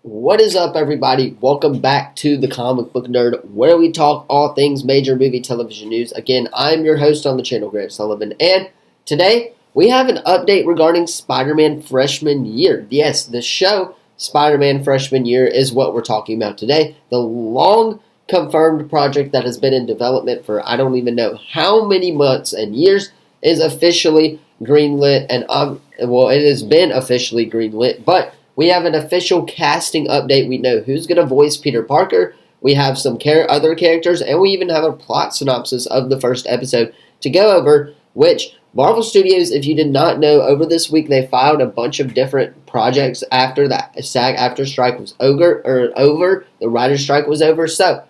What is up, everybody? Welcome back to the Comic Book Nerd, where we talk all things major movie television news. Again, I'm your host on the channel, Grant Sullivan, and today we have an update regarding Spider-Man Freshman Year. Yes, the show Spider-Man Freshman Year is what we're talking about today. The long confirmed project that has been in development for I don't even know how many months and years is officially greenlit, and it has been officially greenlit, but we have an official casting update. We know who's going to voice Peter Parker. We have some other characters, and we even have a plot synopsis of the first episode to go over, which Marvel Studios, if you did not know, over this week they filed a bunch of different projects after the SAG-AFTRA strike was over, the writer's strike was over. So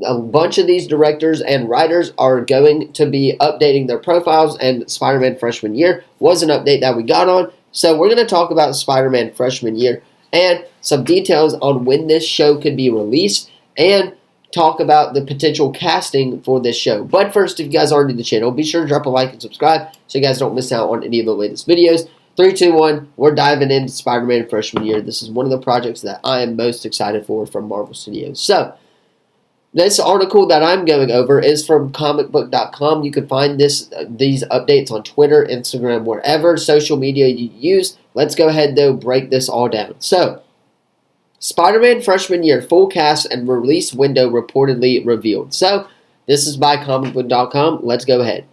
a bunch of these directors and writers are going to be updating their profiles, and Spider-Man Freshman Year was an update that we got on. So we're going to talk about Spider-Man Freshman Year and some details on when this show could be released and talk about the potential casting for this show. But first, if you guys aren't new to the channel, be sure to drop a like and subscribe so you guys don't miss out on any of the latest videos. 3, 2, 1, we're diving into Spider-Man Freshman Year. This is one of the projects that I am most excited for from Marvel Studios. So this article that I'm going over is from comicbook.com. You can find these updates on Twitter, Instagram, wherever social media you use. Let's go ahead, though, break this all down. So, Spider-Man Freshman Year full cast and release window reportedly revealed. So, this is by comicbook.com. Let's go ahead.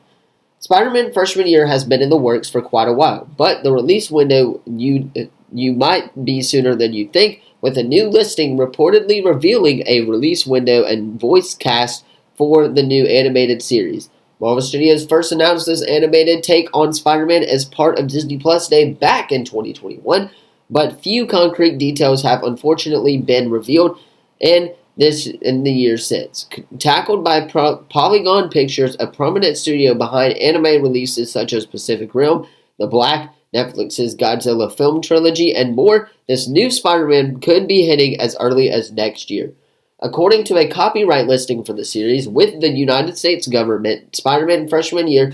Spider-Man Freshman Year has been in the works for quite a while, but the release window you might be sooner than you think, with a new listing reportedly revealing a release window and voice cast for the new animated series. Marvel Studios first announced this animated take on Spider-Man as part of Disney Plus Day back in 2021, but few concrete details have unfortunately been revealed in the years since. Tackled by Polygon Pictures, a prominent studio behind anime releases such as Pacific Rim, The Black, Netflix's Godzilla film trilogy, and more, this new Spider-Man could be hitting as early as next year. According to a copyright listing for the series with the United States government, Spider-Man Freshman Year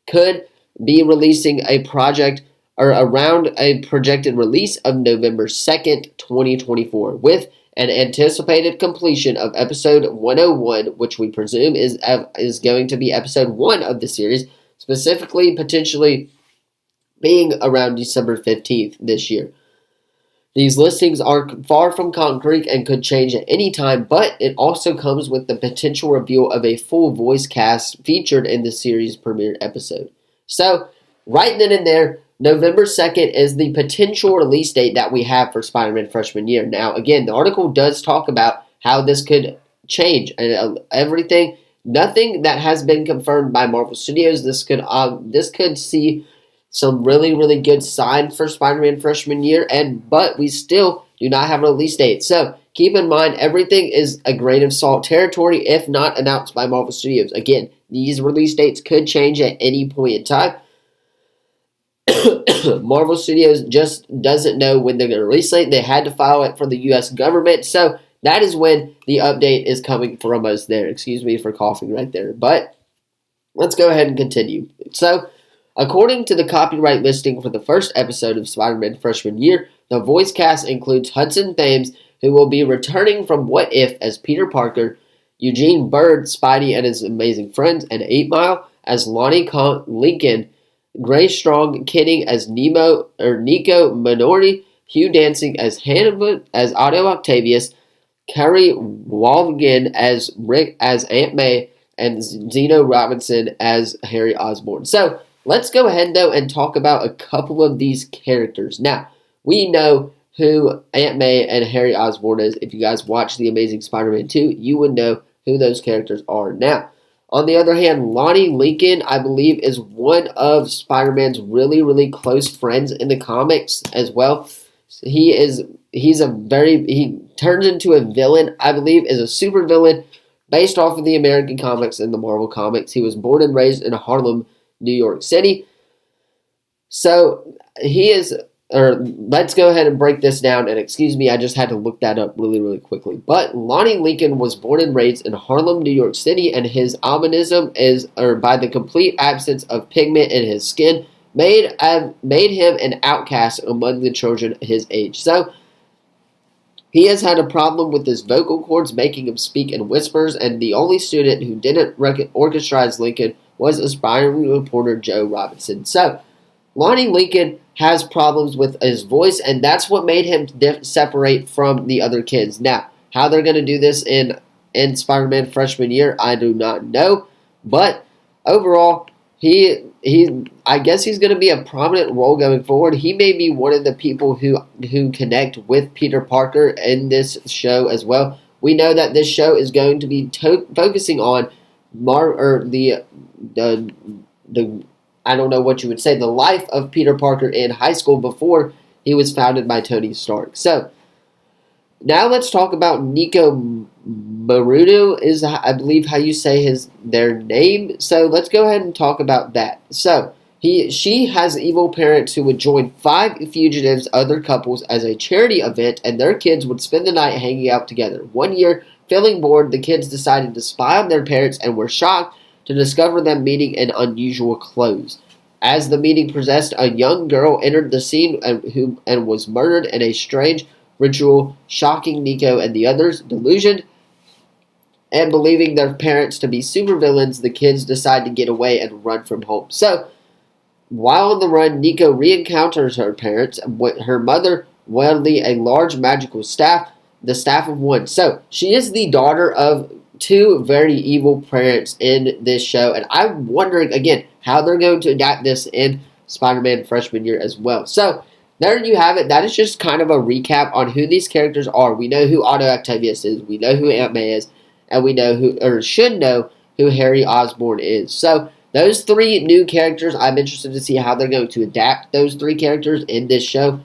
could be releasing a project or around a projected release of November 2nd, 2024, with an anticipated completion of episode 101, which we presume is going to be episode 1 of the series, specifically potentially being around December 15th this year. These listings are far from concrete and could change at any time, but it also comes with the potential reveal of a full voice cast featured in the series' premiere episode. So, right then and there, November 2nd is the potential release date that we have for Spider-Man Freshman Year. Now, again, the article does talk about how this could change and everything. Nothing that has been confirmed by Marvel Studios. This could see some really, really good signs for Spider-Man Freshman Year, but we still do not have a release date. So keep in mind, everything is a grain of salt territory if not announced by Marvel Studios. Again, these release dates could change at any point in time. Marvel Studios just doesn't know when they're going to release it. They had to file it for the U.S. government, so that is when the update is coming from us there. Excuse me for coughing right there, but let's go ahead and continue. So, according to the copyright listing for the first episode of Spider-Man Freshman Year, the voice cast includes Hudson Thames, who will be returning from What If as Peter Parker, Eugene Bird, Spidey and His Amazing Friends, and 8 Mile as Lonnie Lincoln, Grace Strong Kidding as Nico Minori, Hugh Dancing as Hannibal as Otto Octavius, Kerry Walden as Rick as Aunt May, and Zeno Robinson as Harry Osborn. So, let's go ahead, though, and talk about a couple of these characters. Now, we know who Aunt May and Harry Osborn is. If you guys watch The Amazing Spider-Man 2, you would know who those characters are. Now, on the other hand, Lonnie Lincoln, I believe, is one of Spider-Man's really, really close friends in the comics as well. He turns into a villain, I believe, is a super villain based off of the American comics and the Marvel comics. He was born and raised in Harlem, New York City. So let's go ahead and break this down. And excuse me, I just had to look that up really, really quickly. But Lonnie Lincoln was born and raised in Harlem, New York City, and his albinism by the complete absence of pigment in his skin, made him an outcast among the children his age. So He has had a problem with his vocal cords, making him speak in whispers, and the only student who didn't orchestrize Lincoln was aspiring reporter Joe Robinson. So, Lonnie Lincoln has problems with his voice, and that's what made him separate from the other kids. Now, how they're going to do this in Spider-Man freshman year, I do not know. But overall, I guess he's going to be a prominent role going forward. He may be one of the people who connect with Peter Parker in this show as well. We know that this show is going to be focusing on the I don't know what you would say, the life of Peter Parker in high school before he was founded by Tony Stark. So, now let's talk about Nico Marudu, is I believe how you say their name. So let's go ahead and talk about that. So she has evil parents who would join 5 fugitives, other couples, as a charity event, and their kids would spend the night hanging out together. One year, feeling bored, the kids decided to spy on their parents and were shocked to discover them meeting in unusual clothes. As the meeting progressed, a young girl entered the scene and was murdered in a strange ritual, shocking Nico and the others. Delusioned and believing their parents to be supervillains, the kids decide to get away and run from home. So, while on the run, Nico re-encounters her parents, with her mother wielding a large magical staff, the Staff of One. So, she is the daughter of 2 very evil parents in this show, and I'm wondering, again, how they're going to adapt this in Spider-Man freshman year as well. So, there you have it. That is just kind of a recap on who these characters are. We know who Otto Octavius is. We know who Aunt May is. And we know should know who Harry Osborn is. So, those 3 new characters, I'm interested to see how they're going to adapt those 3 characters in this show.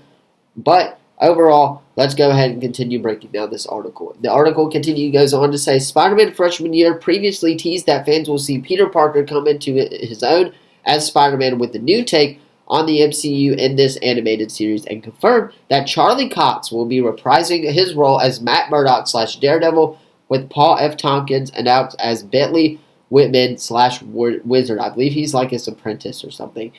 But, overall, let's go ahead and continue breaking down this article. The article goes on to say, Spider-Man freshman year previously teased that fans will see Peter Parker come into his own as Spider-Man with a new take on the MCU in this animated series, and confirmed that Charlie Cox will be reprising his role as Matt Murdock / Daredevil, with Paul F. Tompkins announced as Bentley Whitman / Wizard. I believe he's like his apprentice or something.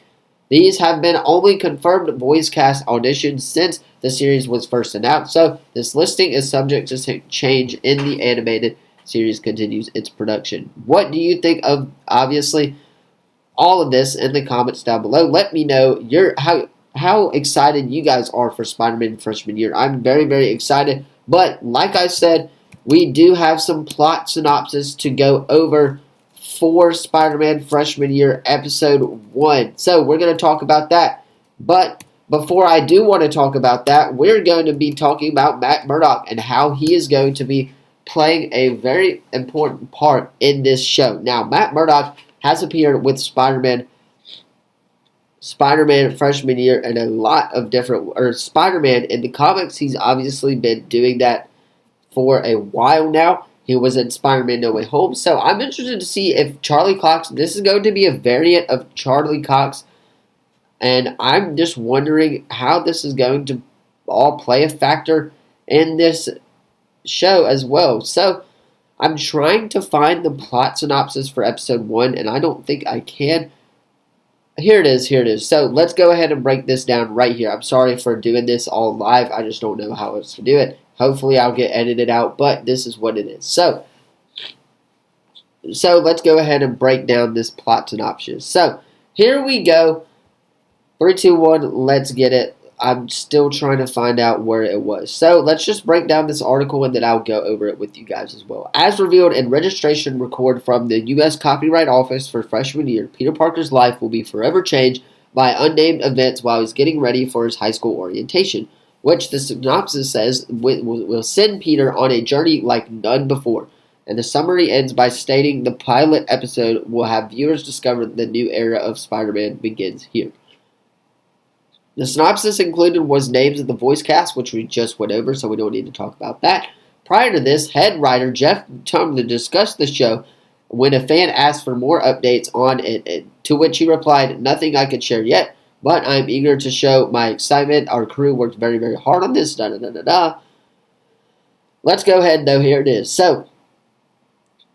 These have been only confirmed voice cast auditions since the series was first announced, so this listing is subject to change in the animated series continues its production. What do you think of, obviously, all of this in the comments down below? Let me know how excited you guys are for Spider-Man freshman year. I'm very, very excited, but like I said, we do have some plot synopsis to go over for Spider-Man freshman year episode 1. So we're going to talk about that. But before I do want to talk about that, we're going to be talking about Matt Murdock and how he is going to be playing a very important part in this show. Now, Matt Murdock has appeared with Spider-Man freshman year and a lot of Spider-Man in the comics. He's obviously been doing that for a while now. He was in Spider-Man No Way Home. So I'm interested to see if Charlie Cox, this is going to be a variant of Charlie Cox, and I'm just wondering how this is going to all play a factor in this show as well. So I'm trying to find the plot synopsis for episode 1, and I don't think I can. Here it is. So let's go ahead and break this down right here. I'm sorry for doing this all live. I just don't know how else to do it. Hopefully I'll get edited out, but this is what it is. So let's go ahead and break down this plot synopsis. So here we go. 3, 2, 1, let's get it. I'm still trying to find out where it was. So let's just break down this article and then I'll go over it with you guys as well. As revealed in registration record from the U.S. Copyright Office for freshman year, Peter Parker's life will be forever changed by unnamed events while he's getting ready for his high school orientation, which the synopsis says will send Peter on a journey like none before. And the summary ends by stating the pilot episode will have viewers discover the new era of Spider-Man begins here. The synopsis included was names of the voice cast, which we just went over, so we don't need to talk about that. Prior to this, head writer Jeff Tumlin discussed the show when a fan asked for more updates on it, to which he replied, "Nothing I could share yet, but I'm eager to show my excitement. Our crew worked very, very hard on this, Let's go ahead, though. Here it is.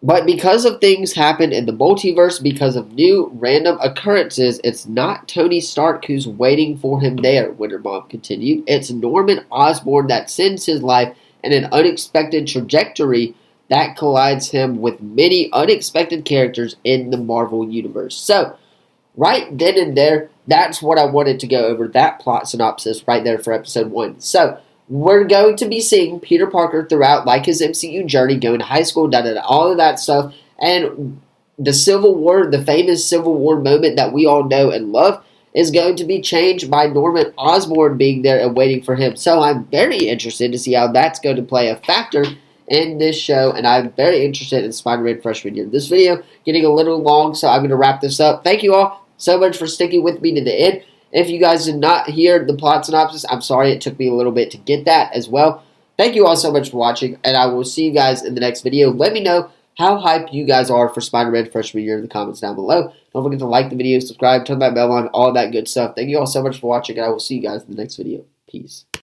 But because of things happen in the multiverse, because of new random occurrences, it's not Tony Stark who's waiting for him there, Winterbaum continued. It's Norman Osborn that sends his life and an unexpected trajectory that collides him with many unexpected characters in the Marvel Universe. So, right then and there, that's what I wanted to go over, that plot synopsis right there for episode 1. So, we're going to be seeing Peter Parker throughout, like his MCU journey, going to high school, all of that stuff, and the Civil War, the famous Civil War moment that we all know and love, is going to be changed by Norman Osborn being there and waiting for him. So I'm very interested to see how that's going to play a factor in this show, and I'm very interested in Spider-Man freshman year. This video getting a little long, so I'm going to wrap this up. Thank you all so much for sticking with me to the end. If you guys did not hear the plot synopsis, I'm sorry it took me a little bit to get that as well. Thank you all so much for watching, and I will see you guys in the next video. Let me know how hyped you guys are for Spider-Man freshman year in the comments down below. Don't forget to like the video, subscribe, turn that bell on, all that good stuff. Thank you all so much for watching, and I will see you guys in the next video. Peace.